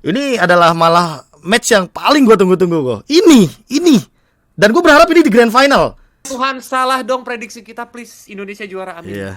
Ini adalah malah match yang paling gue tunggu-tunggu kok. Ini. Dan gue berharap ini di grand final. Tuhan, salah dong prediksi kita, please. Indonesia juara, amin. Iya.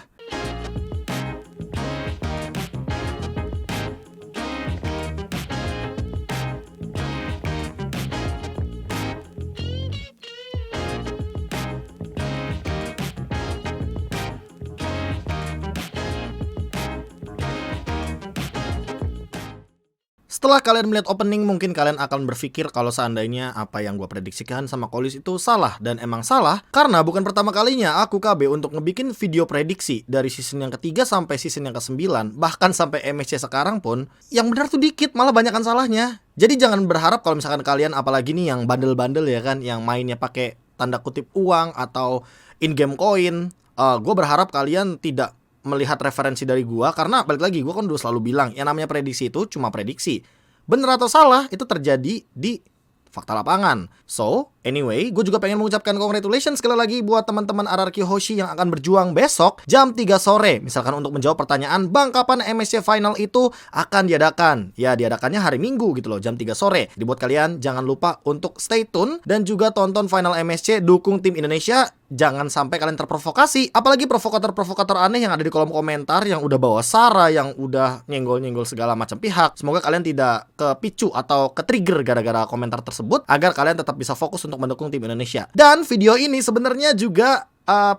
Setelah kalian melihat opening, mungkin kalian akan berpikir kalau seandainya apa yang gue prediksikan sama Kolis itu salah. Dan emang salah, karena bukan pertama kalinya aku KB untuk ngebikin video prediksi dari season yang ketiga sampai season yang ke-9, bahkan sampai MSC sekarang pun, yang benar tuh dikit, malah banyakan salahnya. Jadi jangan berharap kalau misalkan kalian, apalagi nih yang bandel-bandel ya kan, yang mainnya pakai tanda kutip uang atau in-game coin, gue berharap kalian tidak melihat referensi dari gua, karena balik lagi gua kan udah selalu bilang yang namanya prediksi itu cuma prediksi. Bener atau salah itu terjadi di fakta lapangan. So, anyway, gue juga pengen mengucapkan congratulations sekali lagi buat teman-teman RRQ Hoshi yang akan berjuang besok jam 3 sore. Misalkan untuk menjawab pertanyaan, Bang, kapan MSC Final itu akan diadakan? Ya, diadakannya hari Minggu gitu loh, jam 3 sore. Dibuat kalian jangan lupa untuk stay tune dan juga tonton Final MSC, dukung tim Indonesia. Jangan sampai kalian terprovokasi, apalagi provokator-provokator aneh yang ada di kolom komentar, yang udah bawa sara, yang udah nyenggol-nyenggol segala macam pihak. Semoga kalian tidak kepicu atau ke-trigger gara-gara komentar tersebut, agar kalian tetap bisa fokus untuk mendukung tim Indonesia. Dan video ini sebenarnya juga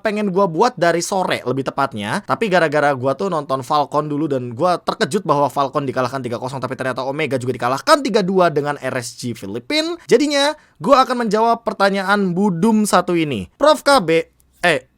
pengen gua buat dari sore lebih tepatnya, tapi gara-gara gua tuh nonton Falcon dulu dan gua terkejut bahwa Falcon dikalahkan 3-0, tapi ternyata Omega juga dikalahkan 3-2 dengan RSG Filipina. Jadinya gua akan menjawab pertanyaan Budum satu ini. Prof KB,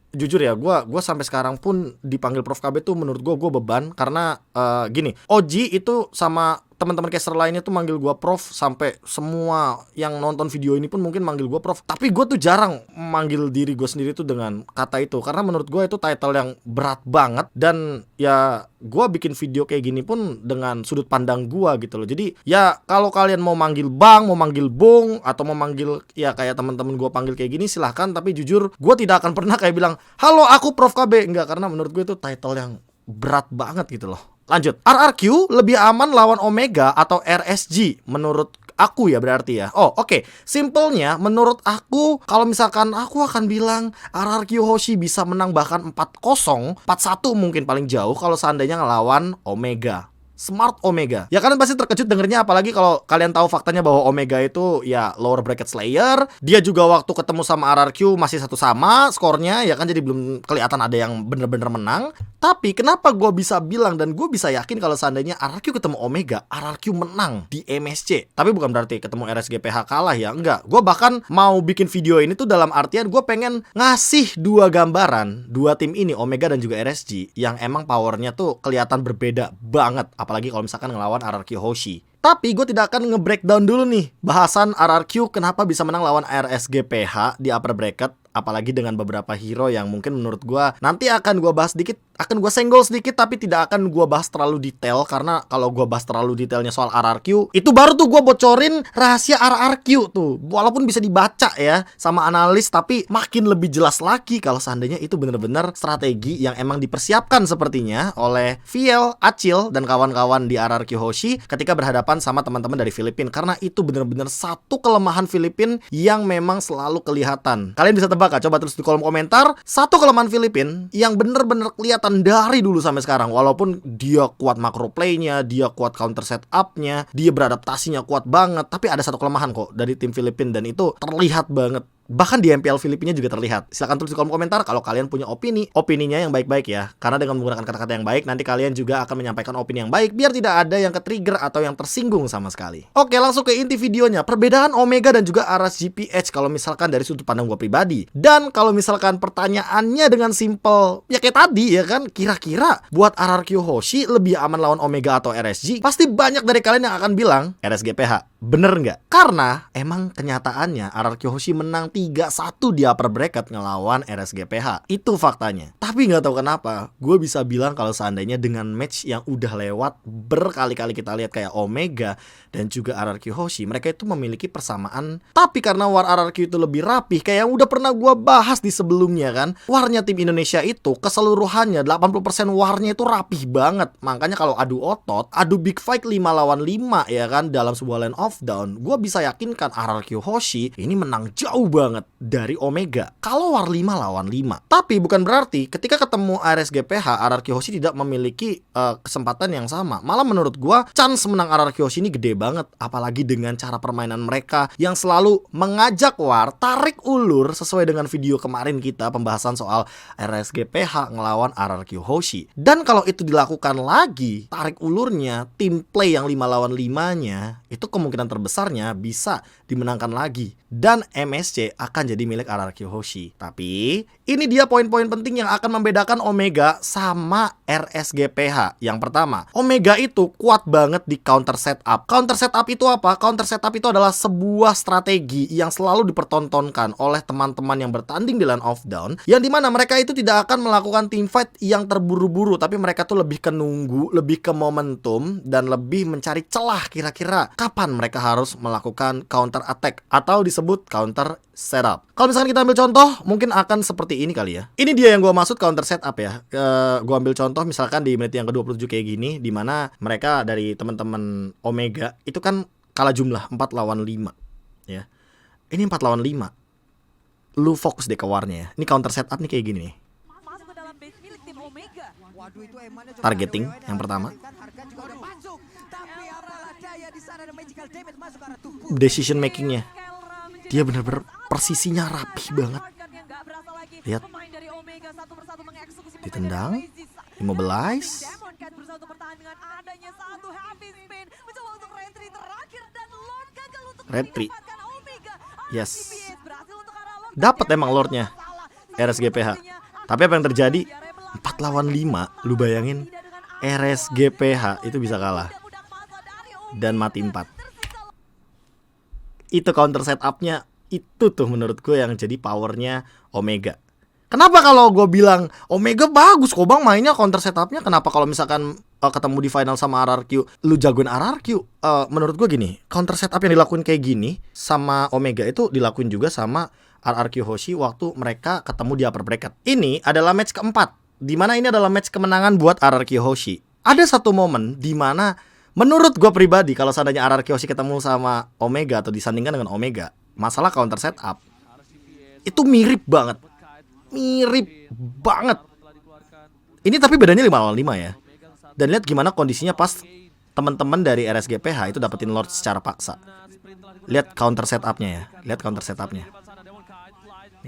jujur ya, gua sampai sekarang pun dipanggil Prof KB tuh menurut gua beban, karena gini, Oji itu sama teman-teman caster lainnya tuh manggil gua Prof, sampai semua yang nonton video ini pun mungkin manggil gua Prof. Tapi gua tuh jarang manggil diri gua sendiri tuh dengan kata itu, karena menurut gua itu title yang berat banget. Dan ya gua bikin video kayak gini pun dengan sudut pandang gua gitu loh. Jadi ya kalau kalian mau manggil Bang, mau manggil Bung, atau mau manggil ya kayak teman-teman gua panggil kayak gini, silahkan. Tapi jujur gua tidak akan pernah kayak bilang, halo aku Prof KB. Enggak, karena menurut gua itu title yang berat banget gitu loh. Lanjut, RRQ lebih aman lawan Omega atau RSG menurut aku ya berarti ya. Oh oke. Simpelnya menurut aku, kalau misalkan aku akan bilang RRQ Hoshi bisa menang bahkan 4-0, 4-1 mungkin paling jauh kalau seandainya ngelawan Omega. Smart Omega. Ya kalian pasti terkejut dengernya, apalagi kalau kalian tahu faktanya bahwa Omega itu ya lower bracket slayer. Dia juga waktu ketemu sama RRQ masih satu sama skornya, ya kan, jadi belum kelihatan ada yang bener-bener menang. Tapi kenapa gue bisa bilang dan gue bisa yakin kalau seandainya RRQ ketemu Omega, RRQ menang di MSC. Tapi bukan berarti ketemu RSGPH kalah ya, enggak. Gue bahkan mau bikin video ini tuh dalam artian gue pengen ngasih dua gambaran, dua tim ini, Omega dan juga RSG, yang emang powernya tuh kelihatan berbeda banget. Apalagi kalau misalkan ngelawan RRQ Hoshi. Tapi gue tidak akan nge-breakdown dulu nih bahasan RRQ kenapa bisa menang lawan RSGPH di upper bracket, apalagi dengan beberapa hero yang mungkin menurut gue nanti akan gue bahas dikit, akan gue senggol sedikit, tapi tidak akan gue bahas terlalu detail. Karena kalau gue bahas terlalu detailnya soal RRQ, itu baru tuh gue bocorin rahasia RRQ tuh. Walaupun bisa dibaca ya sama analis, tapi makin lebih jelas lagi kalau seandainya itu bener-bener strategi yang emang dipersiapkan sepertinya oleh Viel, Acil, dan kawan-kawan di RRQ Hoshi ketika berhadapan sama teman-teman dari Filipina. Karena itu bener-bener satu kelemahan Filipina yang memang selalu kelihatan. Kalian bisa tebak, coba terus di kolom komentar, satu kelemahan Filipina yang bener-bener kelihatan dari dulu sampai sekarang. Walaupun dia kuat macro playnya, dia kuat counter setupnya, dia beradaptasinya kuat banget, tapi ada satu kelemahan kok dari tim Filipina, dan itu terlihat banget. Bahkan di MPL Filipina juga terlihat. Silahkan tulis di kolom komentar kalau kalian punya opininya yang baik-baik ya. Karena dengan menggunakan kata-kata yang baik, nanti kalian juga akan menyampaikan opini yang baik, biar tidak ada yang ke-trigger atau yang tersinggung sama sekali. Oke, langsung ke inti videonya. Perbedaan Omega dan juga RSGPH kalau misalkan dari sudut pandang gue pribadi. Dan kalau misalkan pertanyaannya dengan simple, ya kayak tadi ya kan, kira-kira buat RRQ Hoshi lebih aman lawan Omega atau RSG? Pasti banyak dari kalian yang akan bilang RSGPH. Bener nggak? Karena emang kenyataannya RRQ Hoshi menang 3-1 di upper bracket ngelawan RSGPH. Itu faktanya. Tapi nggak tahu kenapa, gue bisa bilang kalau seandainya dengan match yang udah lewat berkali-kali kita lihat kayak Omega dan juga RRQ Hoshi, mereka itu memiliki persamaan. Tapi karena war RRQ itu lebih rapih, kayak yang udah pernah gue bahas di sebelumnya kan, warnya tim Indonesia itu keseluruhannya 80% warnya itu rapih banget. Makanya kalau adu otot, adu big fight 5 lawan 5 ya kan, dalam sebuah line off down, gue bisa yakinkan RRQ Hoshi ini menang jauh banget dari Omega kalau war 5 lawan 5. Tapi bukan berarti ketika ketemu RSGPH RRQ Hoshi tidak memiliki kesempatan yang sama. Malah menurut gue chance menang RRQ Hoshi ini gede banget, apalagi dengan cara permainan mereka yang selalu mengajak war tarik ulur sesuai dengan video kemarin kita pembahasan soal RSGPH ngelawan RRQ Hoshi. Dan kalau itu dilakukan lagi, tarik ulurnya tim play yang 5 lawan 5-nya itu kemungkinan terbesarnya bisa dimenangkan lagi dan MSC akan jadi milik RRQ Hoshi. Tapi ini dia poin-poin penting yang akan membedakan Omega sama RSGPH. Yang pertama, Omega itu kuat banget di counter setup. Counter setup itu apa? Counter setup itu adalah sebuah strategi yang selalu dipertontonkan oleh teman-teman yang bertanding di line off down, yang dimana mereka itu tidak akan melakukan team fight yang terburu-buru, tapi mereka tuh lebih ke nunggu, lebih ke momentum, dan lebih mencari celah kira-kira kapan mereka harus melakukan counter attack atau disebut counter setup. Kalau misalkan kita ambil contoh, mungkin akan seperti ini kali ya. Ini dia yang gue maksud counter setup ya. Gue ambil contoh misalkan di menit yang ke-27 kayak gini, dimana mereka dari teman-teman Omega itu kan kalah jumlah 4 lawan 5 ya. Ini 4 lawan 5. Lu fokus deh ke warnya ya. Ini counter setup nih kayak gini nih. Targeting yang pertama, decision makingnya, dia bener-bener persisinya rapih banget. Lihat, ditendang, immobilize, retri, yes, dapat emang lordnya RSGPH. Tapi apa yang terjadi? 4 lawan 5, lu bayangin RSGPH itu bisa kalah dan mati 4. Itu counter setupnya, itu tuh menurut gue yang jadi powernya Omega. Kenapa kalau gue bilang Omega bagus kok bang mainnya counter setupnya, kenapa kalau misalkan ketemu di final sama RRQ lu jagoin RRQ? Menurut gue gini, counter setup yang dilakuin kayak gini sama Omega itu dilakuin juga sama RRQ Hoshi waktu mereka ketemu di upper bracket. Ini adalah match keempat, dimana ini adalah match kemenangan buat RRQ Hoshi. Ada satu momen dimana menurut gue pribadi kalau seandainya RRQ Hoshi ketemu sama Omega atau disandingkan dengan Omega, masalah counter setup itu mirip banget. Mirip banget. Ini tapi bedanya 5 lawan 5 ya. Dan lihat gimana kondisinya pas teman-teman dari RSGPH itu dapetin Lord secara paksa. Lihat counter setupnya ya. Lihat counter setupnya.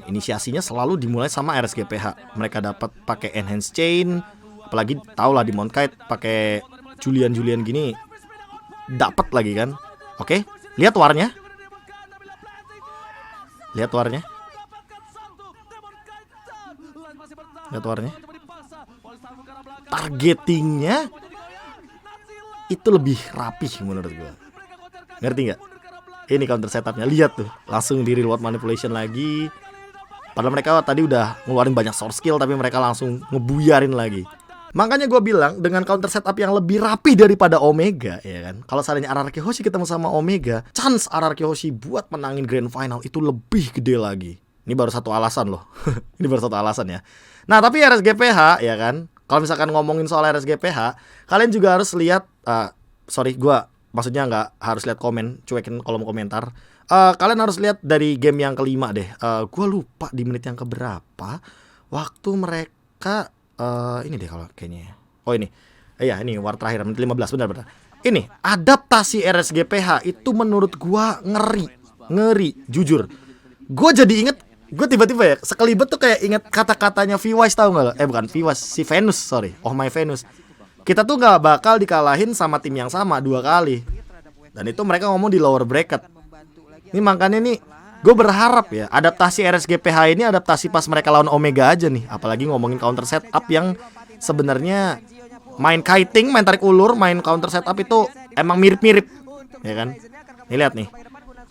Inisiasinya selalu dimulai sama RSGPH. Mereka dapat pakai enhance chain, apalagi tau lah di Mount Kite pakai Julian gini, dapat lagi kan. Oke, lihat warnya. Lihat warnya. Lihat warnya. Targetingnya itu lebih rapih menurut gue. Ngerti nggak? Ini counter setupnya. Lihat tuh, langsung di reward manipulation lagi. Padahal mereka tadi udah ngeluarin banyak source skill, tapi mereka langsung ngebuyarin lagi. Makanya gue bilang dengan counter setup yang lebih rapi daripada Omega ya kan. Kalau seandainya RRQ Hoshi ketemu sama Omega, chance RRQ Hoshi buat menangin grand final itu lebih gede lagi. Ini baru satu alasan loh. Ini baru satu alasan ya. Nah tapi RSGPH ya kan, kalau misalkan ngomongin soal RSGPH, kalian juga harus lihat, gue maksudnya nggak harus lihat komen, cuekin kolom komentar. Kalian harus lihat dari game yang kelima deh. Gue lupa di menit yang keberapa waktu mereka ini deh kalau kayaknya. Oh ini. Iya ini war terakhir menit 15, benar. Ini adaptasi RSGPH itu menurut gue ngeri jujur. Gue jadi inget, gue tiba-tiba ya sekelibet tuh kayak inget kata-katanya V-Wise, tahu nggak lo? Bukan V-Wise, si Venus, sorry. Oh my Venus. Kita tuh nggak bakal dikalahin sama tim yang sama 2 kali. Dan itu mereka ngomong di lower bracket. Ini makanya nih gue berharap ya adaptasi RSGPH ini adaptasi pas mereka lawan Omega aja nih. Apalagi ngomongin counter setup yang sebenarnya main kiting, main tarik ulur, main counter setup itu emang mirip-mirip, ya kan? Nih lihat nih.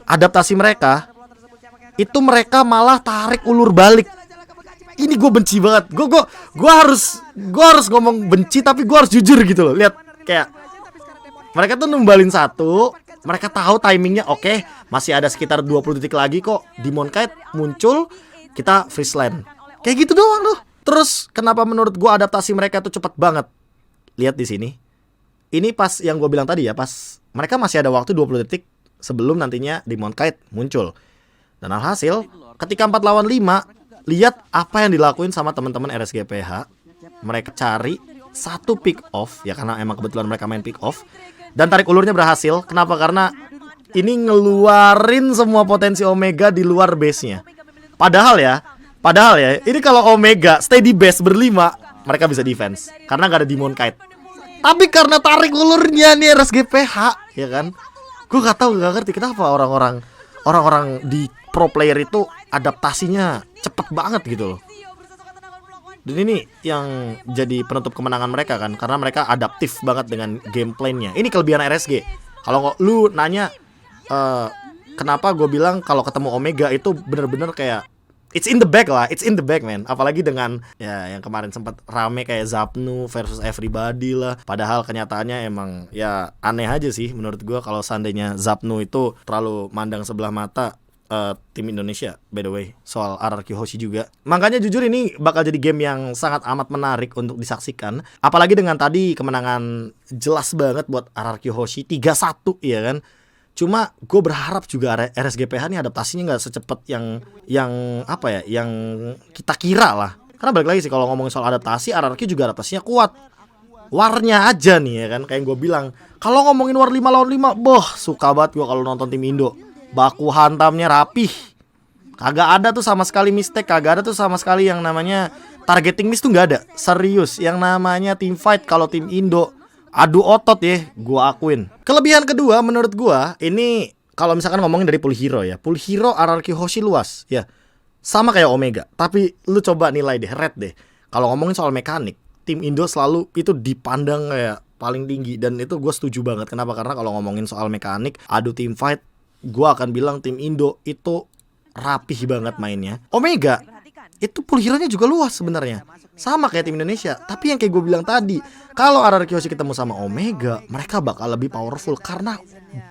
Adaptasi mereka itu mereka malah tarik ulur balik. Ini gue benci banget. Gue harus ngomong benci tapi gue harus jujur gitu loh. Lihat kayak mereka tuh numbalin satu, mereka tahu timingnya oke, masih ada sekitar 20 detik lagi kok. Demon Kite muncul, kita freeze land. Kayak gitu doang loh. Terus kenapa menurut gue adaptasi mereka tuh cepet banget? Lihat di sini. Ini pas yang gue bilang tadi ya, pas mereka masih ada waktu 20 detik sebelum nantinya Demon Kite muncul. Dan alhasil ketika 4 lawan 5, lihat apa yang dilakuin sama teman-teman RSGPH. Mereka cari satu pick off, ya karena emang kebetulan mereka main pick off, dan tarik ulurnya berhasil. Kenapa? Karena ini ngeluarin semua potensi Omega di luar base-nya. Padahal ya, ini kalau Omega stay di base berlima, mereka bisa defense karena gak ada Demon Kite. Tapi karena tarik ulurnya nih RSGPH, ya kan? Gue gak ngerti kenapa orang-orang di pro player itu adaptasinya cepet banget gitu loh. Dan ini yang jadi penutup kemenangan mereka kan, karena mereka adaptif banget dengan gameplaynya. Ini kelebihan RSG. Kalau lu nanya kenapa gue bilang kalau ketemu Omega itu bener-bener kayak it's in the bag lah, it's in the bag man. Apalagi dengan ya yang kemarin sempat rame kayak Zapnu versus Everybody lah. Padahal kenyataannya emang ya aneh aja sih menurut gue kalau seandainya Zapnu itu terlalu mandang sebelah mata tim Indonesia, by the way, soal RRQ Hoshi juga. Makanya jujur ini bakal jadi game yang sangat amat menarik untuk disaksikan. Apalagi dengan tadi kemenangan jelas banget buat RRQ Hoshi 3-1 ya kan. Cuma gue berharap juga RSGPH nih adaptasinya gak secepat yang kita kira lah. Karena balik lagi sih kalau ngomongin soal adaptasi, RRQ juga adaptasinya kuat. Warnya aja nih ya kan, kayak gue bilang. Kalau ngomongin war 5 lawan 5, boh suka banget gue kalau nonton tim Indo. Baku hantamnya rapih. Kagak ada tuh sama sekali mistake, kagak ada tuh sama sekali yang namanya targeting miss tuh gak ada. Serius, yang namanya team fight kalau tim Indo adu otot ya, gua akuin. Kelebihan kedua menurut gua, ini kalau misalkan ngomongin dari pool hero ya. Pool hero RRQ Hoshi luas ya. Sama kayak Omega, tapi lu coba nilai deh, rate deh. Kalau ngomongin soal mekanik, tim Indo selalu itu dipandang kayak paling tinggi. Dan itu gue setuju banget. Kenapa? Karena kalau ngomongin soal mekanik, adu team fight, gue akan bilang tim Indo itu rapih banget mainnya. Omega itu pool hero-nya juga luas sebenarnya, sama kayak tim Indonesia. Tapi yang kayak gue bilang tadi, kalau RRQ Hoshi ketemu sama Omega, mereka bakal lebih powerful karena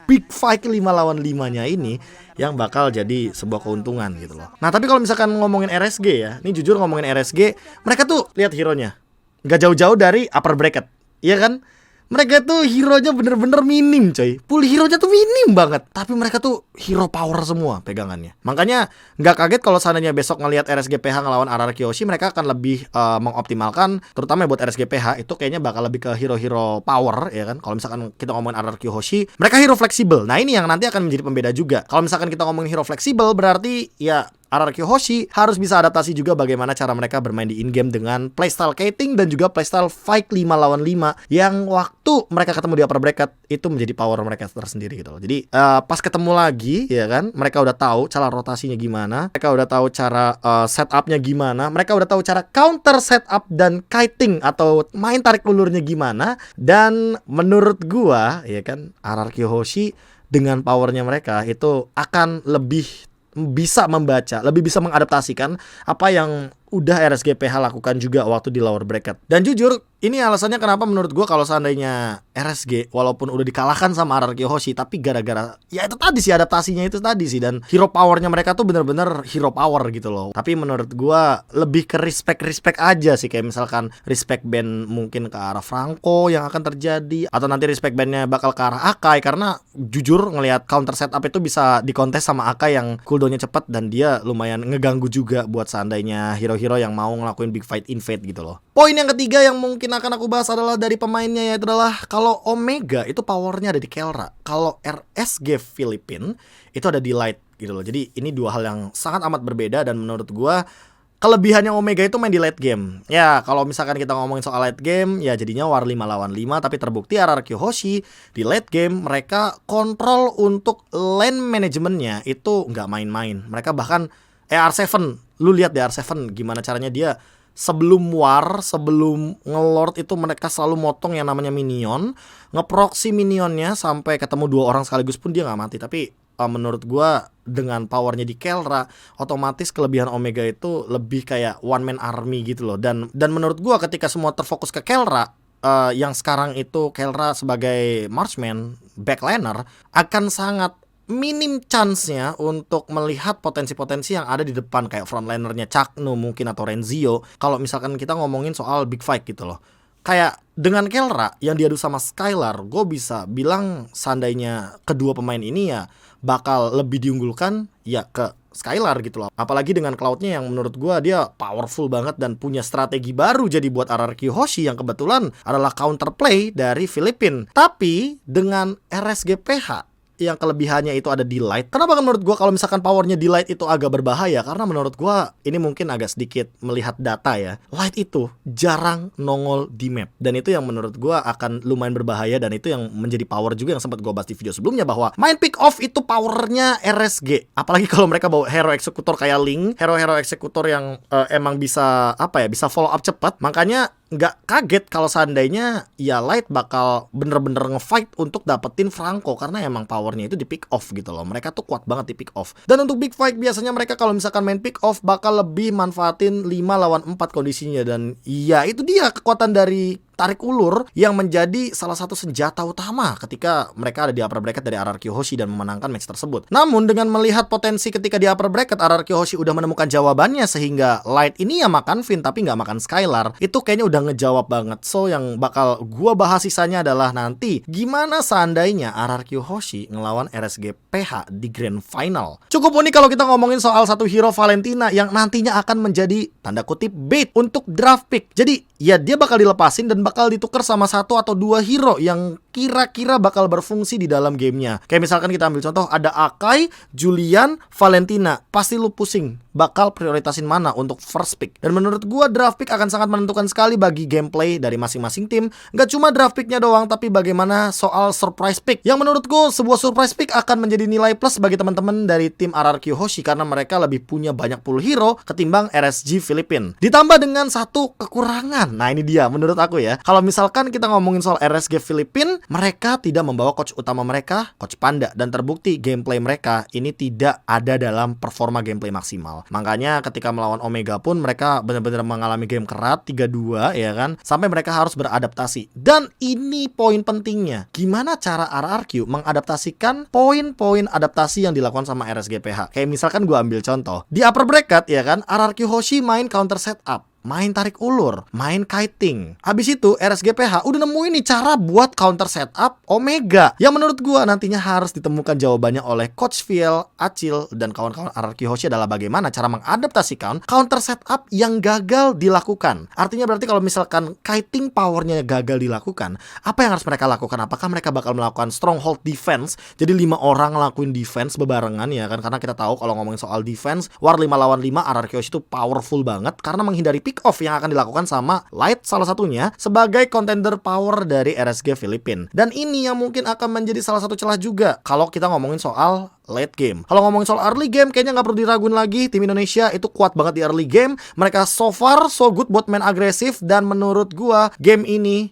big fight 5 lawan 5-nya ini yang bakal jadi sebuah keuntungan gitu loh. Nah tapi kalau misalkan ngomongin RSG ya, ini jujur ngomongin RSG, mereka tuh lihat hero-nya nggak jauh-jauh dari upper bracket, iya kan? Mereka tuh hero-nya bener-bener minim coy. Pool hero-nya tuh minim banget. Tapi mereka tuh hero power semua pegangannya. Makanya gak kaget kalau seandainya besok ngelihat RSGPH ngelawan RRQ Hoshi, mereka akan lebih mengoptimalkan. Terutama buat RSGPH itu kayaknya bakal lebih ke hero-hero power ya kan. Kalau misalkan kita ngomongin RRQ Hoshi, mereka hero fleksibel. Nah ini yang nanti akan menjadi pembeda juga. Kalau misalkan kita ngomongin hero fleksibel, berarti ya RRQ Hoshi harus bisa adaptasi juga bagaimana cara mereka bermain di in-game dengan playstyle Kating dan juga playstyle fight 5 lawan 5 yang waktu mereka ketemu di upper bracket itu menjadi power mereka tersendiri gitu loh. Jadi pas ketemu lagi ya kan, mereka udah tahu cara rotasinya gimana, mereka udah tahu cara setupnya gimana, mereka udah tahu cara counter setup dan kiting atau main tarik ulurnya gimana. Dan menurut gua ya kan, RRQ Hoshi dengan powernya mereka itu akan lebih bisa membaca, lebih bisa mengadaptasikan apa yang udah RSGPH lakukan juga waktu di lower bracket. Dan jujur, ini alasannya kenapa menurut gue kalau seandainya RSG walaupun udah dikalahkan sama RRQ Hoshi, tapi gara-gara ya itu tadi sih, adaptasinya itu tadi sih, dan hero powernya mereka tuh bener-bener hero power gitu loh. Tapi menurut gue lebih ke respect aja sih, kayak misalkan respect band mungkin ke arah Franco yang akan terjadi, atau nanti respect bandnya bakal ke arah Akai, karena jujur ngelihat counter setup itu bisa dikontes sama Akai yang cooldownnya cepat dan dia lumayan ngeganggu juga buat seandainya hero-hero yang mau ngelakuin big fight invade gitu loh. Poin yang ketiga yang mungkin akan aku bahas adalah dari pemainnya, yaitu adalah kalau Omega itu powernya ada di Kelra, kalau RSG Philippine itu ada di Light gitu loh. Jadi ini dua hal yang sangat amat berbeda, dan menurut gua kelebihannya Omega itu main di late game. Ya kalau misalkan kita ngomongin soal late game, ya jadinya war 5 lawan 5. Tapi terbukti RRQ Hoshi di late game mereka kontrol untuk lane manajemennya itu nggak main-main. Mereka bahkan R7, lu lihat di R7 gimana caranya dia sebelum war, sebelum ngelord itu mereka selalu motong yang namanya minion, ngeproxy minionnya sampai ketemu 2 orang sekaligus pun dia nggak mati. Tapi menurut gua dengan powernya di Kelra, otomatis kelebihan Omega itu lebih kayak one man army gitu loh. Dan menurut gua ketika semua terfokus ke Kelra, yang sekarang itu Kelra sebagai marksman, backliner, akan sangat minim chance-nya untuk melihat potensi-potensi yang ada di depan kayak frontlinernya Chakno mungkin atau Renzio. Kalau misalkan kita ngomongin soal big fight gitu loh. Kayak dengan Kelra yang diadu sama Skylar, gue bisa bilang seandainya kedua pemain ini ya bakal lebih diunggulkan ya ke Skylar gitu loh. Apalagi dengan Cloud-nya yang menurut gue dia powerful banget dan punya strategi baru jadi buat RRQ Hoshi yang kebetulan adalah counterplay dari Filipina. Tapi dengan RSG PH yang kelebihannya itu ada di light. Kenapa kan menurut gue kalau misalkan powernya di light itu agak berbahaya? Karena menurut gue ini mungkin agak sedikit melihat data ya. Light itu jarang nongol di map. Dan itu yang menurut gue akan lumayan berbahaya. Dan itu yang menjadi power juga yang sempat gue bahas di video sebelumnya. Bahwa main pick off itu powernya RSG. Apalagi kalau mereka bawa hero eksekutor kayak Link. Hero-hero eksekutor yang emang bisa bisa follow up cepat. Makanya nggak kaget kalau seandainya ya Light bakal bener-bener ngefight untuk dapetin Franco karena emang powernya itu di pick off gitu loh. Mereka tuh kuat banget di pick off. Dan untuk big fight biasanya mereka kalau misalkan main pick off bakal lebih manfaatin 5 lawan 4 kondisinya. Dan ya itu dia kekuatan dari tarik ulur yang menjadi salah satu senjata utama ketika mereka ada di upper bracket dari RRQ Hoshi dan memenangkan match tersebut. Namun dengan melihat potensi ketika di upper bracket RRQ Hoshi udah menemukan jawabannya sehingga Light ini ya makan Finn tapi nggak makan Skylar, itu kayaknya udah ngejawab banget. So yang bakal gua bahas sisanya adalah nanti gimana seandainya RRQ Hoshi ngelawan RSG PH di Grand Final. Cukup unik kalau kita ngomongin soal satu hero Valentina yang nantinya akan menjadi tanda kutip bait untuk draft pick. Jadi ya dia bakal dilepasin dan bakal ditukar sama 1 atau 2 hero yang kira-kira bakal berfungsi di dalam gamenya. Kayak misalkan kita ambil contoh ada Akai, Julian, Valentina. Pasti lu pusing bakal prioritasin mana untuk first pick. Dan menurut gua draft pick akan sangat menentukan sekali bagi gameplay dari masing-masing tim. Gak cuma draft picknya doang, tapi bagaimana soal surprise pick. Yang menurut gua sebuah surprise pick akan menjadi nilai plus bagi teman-teman dari tim RRQ Hoshi karena mereka lebih punya banyak pool hero ketimbang RSG Filipina. Ditambah dengan satu kekurangan. Nah ini dia menurut aku ya. Kalau misalkan kita ngomongin soal RSG Filipina, mereka tidak membawa coach utama mereka, Coach Panda. Dan terbukti gameplay mereka ini tidak ada dalam performa gameplay maksimal. Makanya ketika melawan Omega pun mereka benar-benar mengalami game kerat 3-2 ya kan. Sampai mereka harus beradaptasi. Dan ini poin pentingnya. Gimana cara RRQ mengadaptasikan poin-poin adaptasi yang dilakukan sama RSG PH. Kayak misalkan gue ambil contoh. Di upper bracket ya kan, RRQ Hoshi main counter setup, main tarik ulur, main kiting. Habis itu RSG PH udah nemuin nih cara buat counter setup Omega. Yang menurut gua nantinya harus ditemukan jawabannya oleh Coach Viel, Acil, dan kawan-kawan RRQ Hoshi adalah bagaimana cara mengadaptasikan counter setup yang gagal dilakukan. Artinya berarti kalau misalkan kiting powernya gagal dilakukan, apa yang harus mereka lakukan? Apakah mereka bakal melakukan stronghold defense? Jadi 5 orang ngelakuin defense bebarengan ya kan? Karena kita tahu kalau ngomongin soal defense, war 5 lawan 5 RRQ Hoshi itu powerful banget karena menghindari pick off yang akan dilakukan sama Light salah satunya sebagai contender power dari RSG Filipina. Dan ini yang mungkin akan menjadi salah satu celah juga kalau kita ngomongin soal late game. Kalau ngomongin soal early game kayaknya nggak perlu diraguin lagi. Tim Indonesia itu kuat banget di early game. Mereka so far so good buat main agresif. Dan menurut gua game ini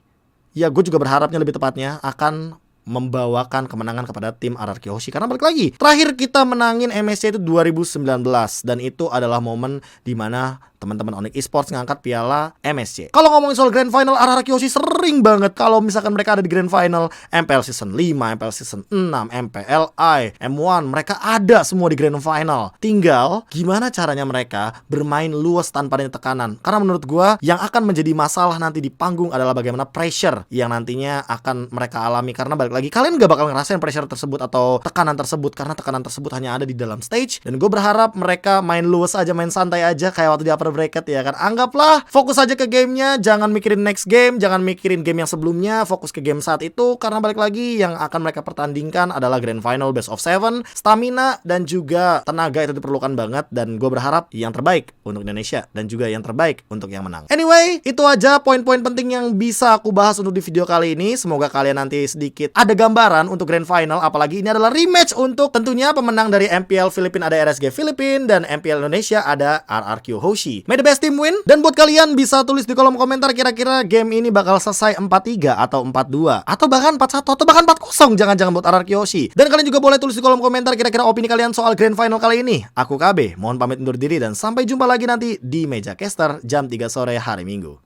ya gue juga berharapnya lebih tepatnya akan membawakan kemenangan kepada tim RRQ Hoshi. Karena balik lagi, terakhir kita menangin MSC itu 2019 dan itu adalah momen dimana teman-teman Onyx Esports ngangkat piala MSC. Kalau ngomongin soal Grand Final, RRQ Hoshi sering banget kalau misalkan mereka ada di Grand Final. MPL Season 5, MPL Season 6, MPLI, M1, mereka ada semua di Grand Final. Tinggal gimana caranya mereka bermain luas tanpa adanya tekanan. Karena menurut gua yang akan menjadi masalah nanti di panggung adalah bagaimana pressure yang nantinya akan mereka alami. Karena balik lagi, kalian gak bakal ngerasain pressure tersebut atau tekanan tersebut karena tekanan tersebut hanya ada di dalam stage. Dan gue berharap mereka main luas aja, main santai aja kayak waktu di upper bracket ya kan. Anggaplah fokus aja ke gamenya, jangan mikirin next game, jangan mikirin game yang sebelumnya, fokus ke game saat itu. Karena balik lagi yang akan mereka pertandingkan adalah Grand Final Best of 7. Stamina dan juga tenaga itu diperlukan banget. Dan gue berharap yang terbaik untuk Indonesia dan juga yang terbaik untuk yang menang. Anyway, itu aja poin-poin penting yang bisa aku bahas untuk di video kali ini. Semoga kalian nanti sedikit ada gambaran untuk Grand Final. Apalagi ini adalah rematch untuk tentunya pemenang dari MPL Filipina ada RSG Filipina dan MPL Indonesia ada RRQ Hoshi. Kiyoshi. May the best team win. Dan buat kalian bisa tulis di kolom komentar kira-kira game ini bakal selesai 4-3 atau 4-2 atau bahkan 4-1 atau bahkan 4-0 jangan-jangan buat RR Kiyoshi. Dan kalian juga boleh tulis di kolom komentar kira-kira opini kalian soal grand final kali ini. Aku KB, mohon pamit undur diri dan sampai jumpa lagi nanti di Meja Caster jam 3 sore hari Minggu.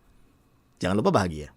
Jangan lupa bahagia.